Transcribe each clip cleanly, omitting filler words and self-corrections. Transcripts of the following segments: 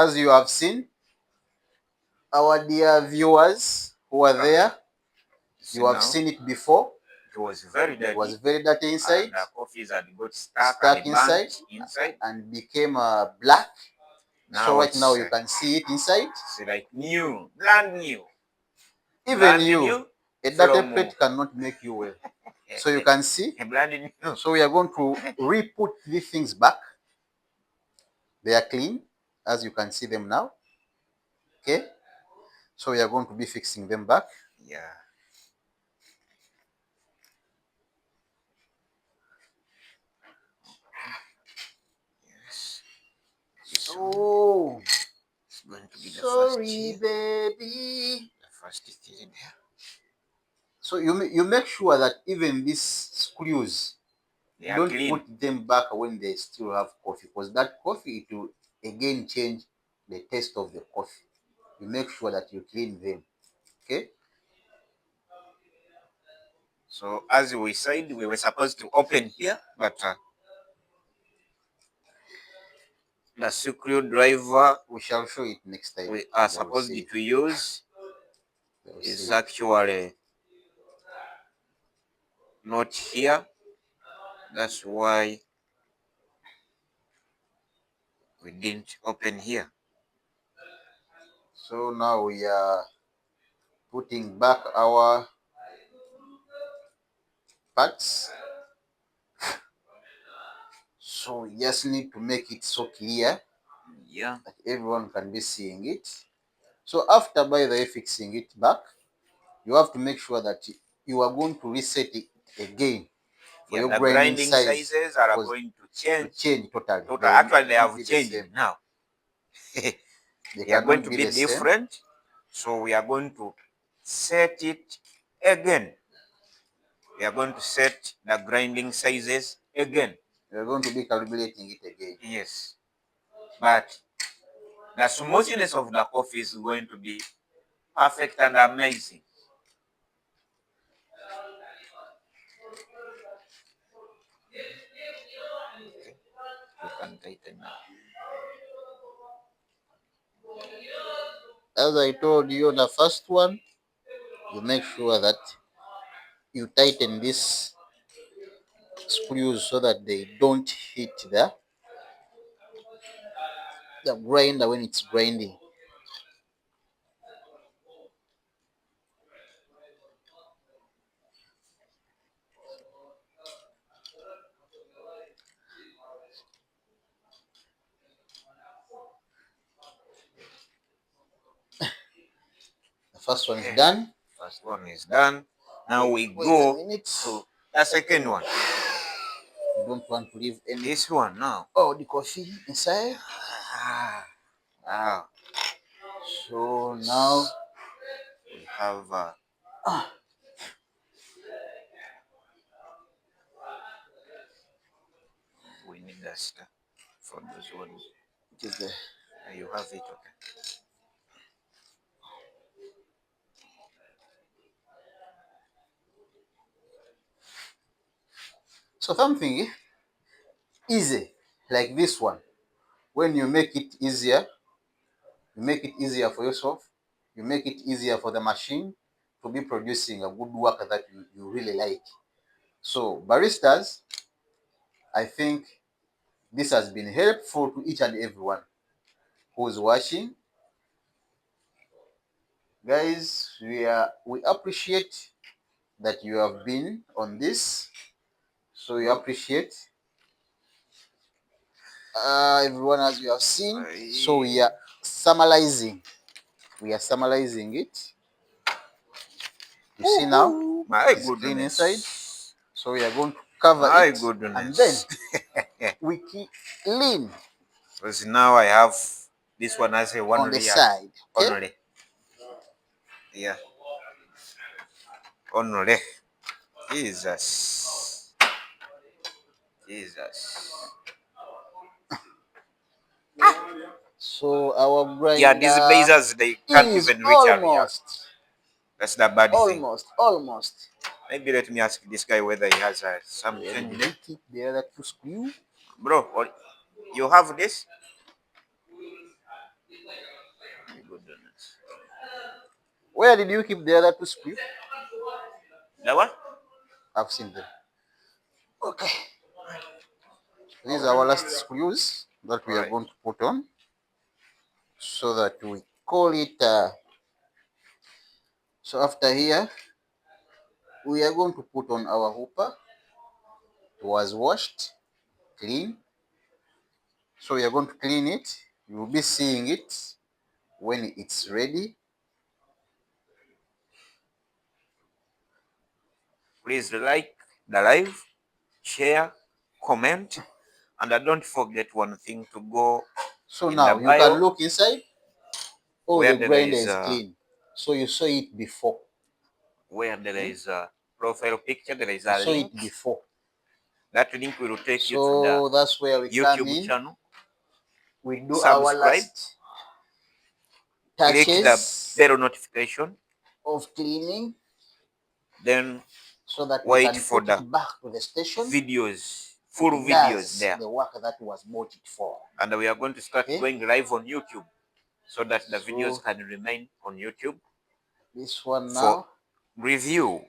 As you have seen, our dear viewers who are there, you have seen it before. It was very dirty. It was very dirty inside. And the coffees had got stuck and inside and became black. So right now you can see it inside. It's like new, brand new. Even brand you, new a dirty plate cannot make you well. So you can see. Brand new. So we are going to re-put these things back. They are clean, as you can see them now. Okay. So we are going to be fixing them back. Yeah. Yes. So it's going to be the sorry, first baby. The first thing there. So you make sure that even these screws, you don't put them back when they still have coffee, because that coffee, it will again change the taste of the coffee. You make sure that you clean them. Okay. So as we said, we were supposed to open here, but the screwdriver we shall show it next time. We are supposed to use is actually not here. That's why we didn't open here. So now we are putting back our parts. So we just need to make it so clear, that everyone can be seeing it. So after, by the way, fixing it back, you have to make sure that you are going to reset it again. For your grinding sizes are going to change totally. Actually, they have changed now. They are going to be different. So we are going to set it again. We are going to set the grinding sizes again. We are going to be calibrating it again. Yes. But the smoothness of the coffee is going to be perfect and amazing. Okay. You can tighten now. As I told you, the first one, you make sure that you tighten these screws so that they don't hit the grinder when it's grinding. The first one is done. First one is done. Now we go to the second one. You don't want to leave any. This one now. Oh, the coffee inside. Wow. So now we have we need that stuff for those ones. It is there. You have it, okay. So something easy like this one, when you make it easier, you make it easier for yourself, you make it easier for the machine to be producing a good work that you really like. So baristas, I think this has been helpful to each and everyone who's watching. Guys, we appreciate that you have been on this. So we appreciate everyone, as you have seen. So we are summarizing. We are summarizing it. You see now, it's clean inside. So we are going to cover it, and then we clean. Because now I have this one as a one on the side. Okay? Only. Yeah. Only. Jesus. So our grinder. Yeah, these blazers, they can't even reach almost. That's the bad thing. Almost. Maybe let me ask this guy whether he has some change there. The other two screw. Bro, you have this? Where did you keep the other two screws? The what? I've seen them. Okay. These are our last screws that we are going to put on, so that we call it. So after here, we are going to put on our hooper. It was washed, clean. So we are going to clean it. You will be seeing it when it's ready. Please like the live, share, comment, and don't forget one thing to go. So in now the you can bio, look inside. Oh, where the there grinder is is clean. So you saw it before. where there is a profile picture, there is You a saw link. it before. That link will take you to So the that's where we come YouTube in. channel. We do our Subscribe. last Click the touches bell notification. of cleaning, Then so that we wait can for put the it back to the station. videos, full It videos does there. the work that was bought it for. And we are going to start going live on YouTube, so that the So videos can remain on YouTube this one for now. review.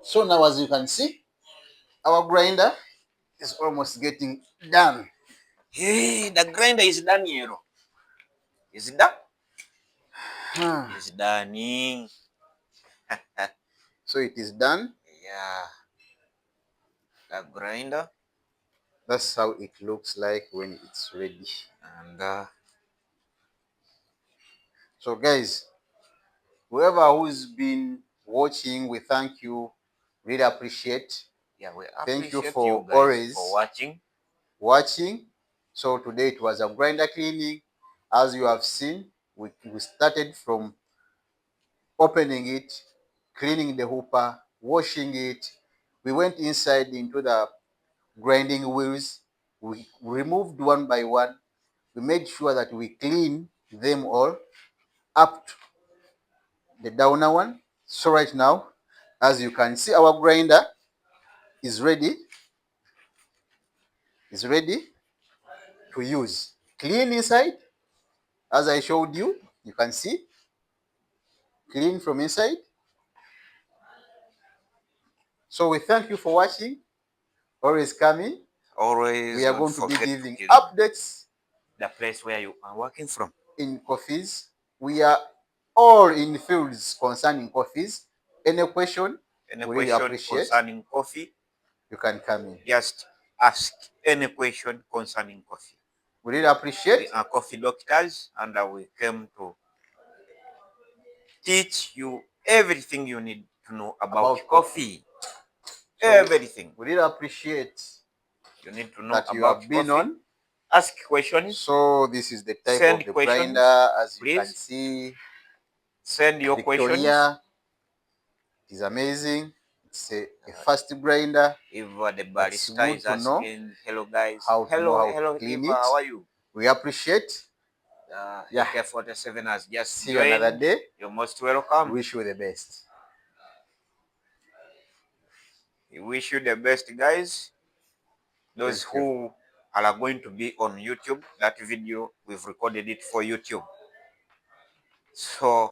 So now, as you can see, our grinder is almost getting done. Hey, the grinder is done here. Is it done? It's done. So it is done. Yeah. The grinder. That's how it looks like when it's ready. And so guys, whoever who's been watching, we thank you. Really appreciate. yeah, we Thank you appreciate for you guys always for watching. So today it was a grinder cleaning. As you have seen, we started from opening it, cleaning the hooper, washing it. We went inside into the grinding wheels. We removed one by one. We made sure that we clean them all up to the downer one. So right now, as you can see, our grinder is ready. Is ready to use. Clean inside, as I showed you. You can see, clean from inside. So we thank you for watching. Always coming. Always We are don't going to be forget giving to updates the place where you are working from. in coffees. We are all in fields concerning coffees. Any question, Any we really question appreciate. concerning coffee, You can come in. just ask any question concerning coffee. We really appreciate. We are coffee doctors, and we came to teach you everything you need to know about coffee. So everything we really appreciate you need to know that you about have been coffee. on. Ask questions. So this is the type Send of the questions, grinder, as you please. can see. Send your questions. Victoria. It is amazing. It's a fast grinder. If the barista is asking, hello guys, how hello, to clean Eva, it. how are you? We appreciate. Yeah. AK47 has just See you joined. another day. You're most welcome. Wish you the best. We wish you the best, guys. Those who are going to be on YouTube, that video, we've recorded it for YouTube. So